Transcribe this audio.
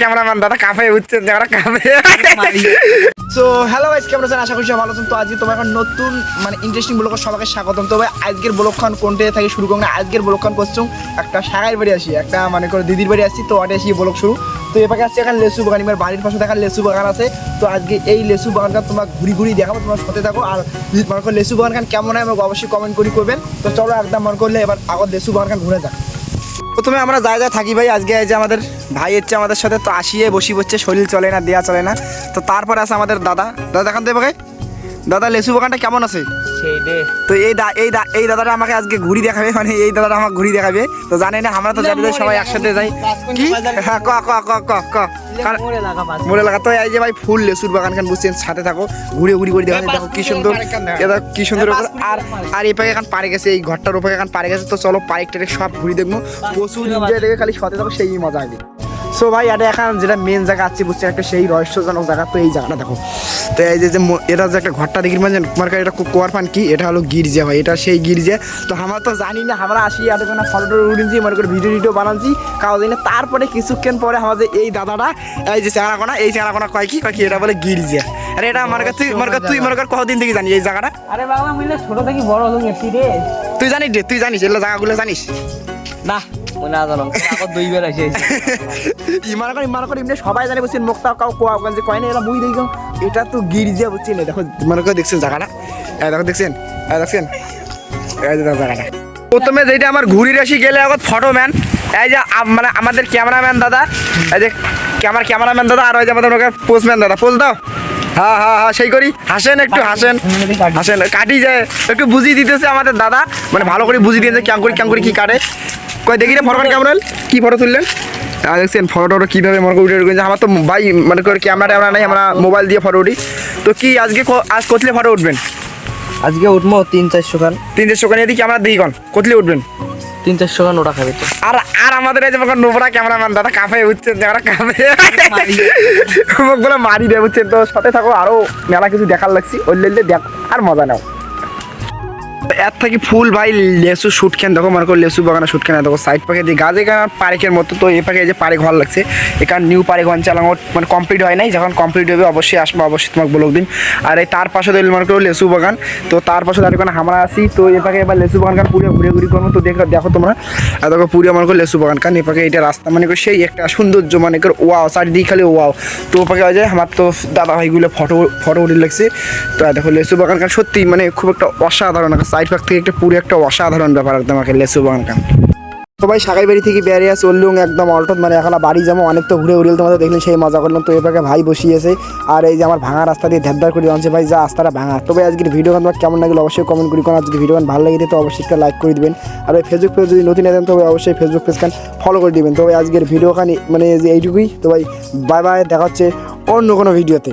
Cameraman দাদা cafe উঠছেন যারা কাফে। সো হ্যালো গাইস, কেমন আছেন? আশা করছি ভালো আছেন। তো আজকে তোমার এখন নতুন মানে ইন্টারেস্টিং ব্লগ সবাইকে স্বাগতম। তবে আজকের ব্লগখান কোনটা থেকে শুরু করুন? আজকের ব্লগখান করছুম একটা সাগাইর বাড়ি আসি, একটা মানে করে দিদির বাড়ি আসছি। তো ওটা আসি ব্লগ শুরু। তো এপাকে আসছে এখন লেসু বাগান, এবার বাড়ির পাশে দেখার লেসু বাগান আছে। তো আজকে এই লেসু বাগানটা তোমার ঘুরি ঘুরি দেখাবো, তোমার সাথে থাকো। আর মনে করো লেসু বাগান কেমন হয় আমাকে অবশ্যই কমেন্ট করে করবেন। তো চলো একদম মনে করলে এবার আগত লেসু বাগান ঘুরে যাক। প্রথমে আমরা যা থাকি ভাই, আজকে এই যে আমাদের ভাই হচ্ছে আমাদের সাথে, তো আসিয়ে বসি বসছে, শরীর চলে না, দেয়া চলে না। তো তারপরে আছে আমাদের দাদা দেখান তো ভাই, দাদা লেসু বাগানটা কেমন আছে? তো এই দাদাটা আমাকে আজকে ঘুরি দেখাবে, মানে এই দাদাটা আমাকে ঘুরি দেখাবে। তো জানি না, আমরা তো জানি যে সবাই একসাথে যাই কি মোড়ে লাগা। তো এই যে ভাই ফুল লেসুর বাগান খান বুঝছেন, সাথে থাকো, ঘুরে ঘুরি করে দেখেন, দেখো কি সুন্দর, কি সুন্দর। আর এপাকে এখন পারে গেছে, এই ঘরটার উপরে এখন পারে গেছে। তো চলো পারিক টারিক সব ঘুরি দেখবো, প্রচুর এনজয় দেখে, খালি সাথে থাকো, সেই মজা আগে। সো ভাই এটা এখন যেটা মেন জায়গা আছে বুঝছেন, একটা সেই রহস্যজনক জায়গা। তো এই জায়গাটা দেখো, তো এই যে এটা যে একটা ঘরটা দেখি মানে তোমার কাছে এটা কুয়ার পান কি, এটা হলো গির্জা ভাই, এটা সেই গির্জা। তো আমরা তো জানি না, আমরা আসি আর কোনো ফটো উঠেছি, মনে করে ভিডিও টিডিও বানাচ্ছি কাউ জানি না। তারপরে কিছুক্ষণ পরে আমাদের এই দাদাটা এই যে চেহারাকোনা, এই চেহারাকোনা কয় কি এটা বলে গির্জা। আরে এটা আমার কাছে তুই মনে কর কতদিন থেকে জানি এই জায়গাটা? আরে বাবা মিলে ছোট থেকে বড় হলো গেছি রে। তুই জানিস রে, তুই জানিস এগুলো জায়গাগুলো জানিস না? মনে আদালো আগত দুইবার আসে মনে করি এমনি সবাই জানে বুঝছেন, মুক্তা কাউ কোয়া যে কয় না, এরা মুই দেখলাম এটা তো গির্জা বুঝছেন। দেখো মনে করে দেখছেন জায়গাটা, দেখো দেখছেন এই যে জায়গাটা। প্রথমে যেটা আমার ঘুরি রাশি গেলে আগত ফটোম্যান, এই যে মানে আমাদের ক্যামেরাম্যান দাদা, এই যে ক্যামেরাম্যান দাদা, আর ওই যে আমাদের পোস্টম্যান দাদা, পোস্ট দাও। হ্যাঁ সেই করি, হাসেন একটু, হাসেন কাটি যায় একটু বুঝিয়ে দিতেছে আমাদের দাদা, মানে ভালো করে বুঝিয়ে দিয়েছে ক্যাম করি কি কাটে। কয় দেখি রে ফটোম্যান কেমন হল, কি ফটো তুললেন? দেখছেন ফটো কীভাবে মনে করে উঠে, আমার তো ভাই মানে করে ক্যামেরা নাই, আমরা মোবাইল দিয়ে ফটো উঠি। তো কি আজকে কোথায় ফটো উঠবেন? আজকে উঠবো 3-400 খান। 300 খান এদিকে আমরা দেখি কন কোথায় উঠবেন? 3-400 খান ওটা খাবে তো। আর আমাদের এই যে নোবরা ক্যামেরাম্যান দাদা কাফে উঠছেন, যারা কাফে বলে মারি দেয় বুঝছেন। তো সাথে থাকো, আরও মেলা কিছু দেখার লাগছি, ওই দেখ আর মজা নাও। এর থেকে ফুল ভাই লেসু শুট খেন, দেখো মনে করো লেসু বাগানে শুট খেনে, দেখো সাইড পাখে দিয়ে গাছে পারেকের মতো। তো এ পাখে যে পারেক ভালো লাগছে, এখানে নিউ পারেক ওয়ান চালানো মানে কমপ্লিট হয় নাই, যখন কমপ্লিট হবে অবশ্যই আসবো, অবশ্যই তোমাকে বলে দিন। আর এই তার পাশে দিল মনে করো লেসু বাগান, তো তার পাশে দাঁড়িয়ে কোনো আমরা আসি। তো এ পাখে এবার লেসু বাগান পুরো ঘুরে করবো। তো দেখো তোমরা, আর দেখো পুরো মনে করো লেসু বাগান কান, এ পাখে এটা রাস্তা মানে করে সেই একটা সৌন্দর্য, মানে করে ওয়াও, চারিদিকে খালি ওয়াও। তো ও পাখে যায় আমার তো দাদা ভাইগুলো ফটো উঠে লাগছে। তো দেখো লেসু বাগান কান সত্যি মানে খুব একটা অসাধারণ, সাইড পাক থেকে একটা পুরো একটা অসাধারণ ব্যাপার একদম আমাকে লেসু বাগান কান। তো ভাই সাগাই বাড়ি থেকে বেরিয়ে চললুম একদম অল্টন, মানে এখন বাড়ি যাবো, অনেক তো ঘুরে তোমাদের দেখলেন, সেই মজা করলাম। তো এপাকে ভাই বসিয়েছে, আর এই যে আমার ভাঙা রাস্তা দিয়ে ধ্যার করে আনছে ভাই, যা রাস্তাটা ভাঙা। তবে আজকের ভিডিও তোমার কেমন লাগলো অবশ্যই কমেন্ট করি, আর যদি ভিডিও ভালো লাগে তো অবশ্যই একটা লাইক করে দিবেন। আর ওই ফেসবুক পেজ যদি নতুন দেন তবে অবশ্যই ফেসবুক পেজখান ফলো করে দিবেন। তবে আজকের ভিডিও খানি মানে এইটুকুই। তো ভাই বাই বাই, দেখা হচ্ছে অন্য কোনো ভিডিওতে।